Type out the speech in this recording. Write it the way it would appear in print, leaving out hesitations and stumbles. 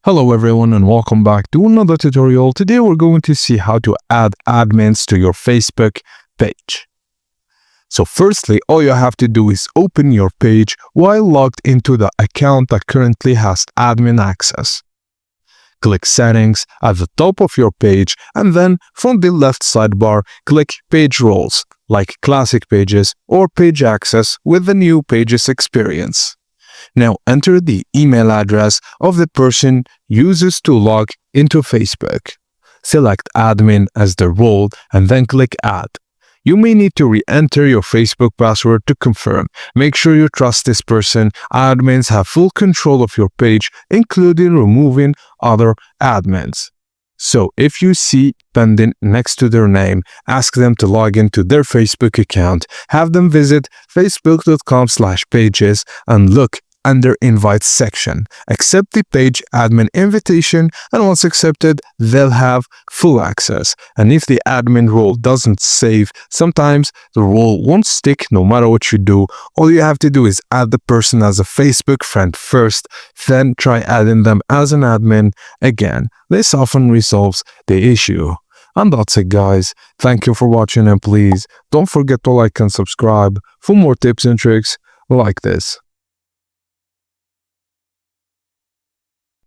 Hello everyone and welcome back to another tutorial. Today we're going to see how to add admins to your Facebook page. So firstly, all you have to do is open your page while logged into the account that currently has admin access. Click Settings at the top of your page and then from the left sidebar, click Page Roles like Classic Pages or Page Access with the new Pages experience. Now enter the email address of the person uses to log into Facebook. Select Admin as the role and then click Add. You may need to re-enter your Facebook password to confirm. Make sure you trust this person. Admins have full control of your page, including removing other admins. So if you see pending next to their name, ask them to log into their Facebook account. Have them visit facebook.com/pages and look under Invite section. Accept the page admin invitation, and once accepted, they'll have full access. And if the admin role doesn't save, sometimes the role won't stick no matter what you do. All you have to do is add the person as a Facebook friend first, then try adding them as an admin again. This often resolves the issue. And that's it, guys. Thank you for watching, and please don't forget to like and subscribe for more tips and tricks like this.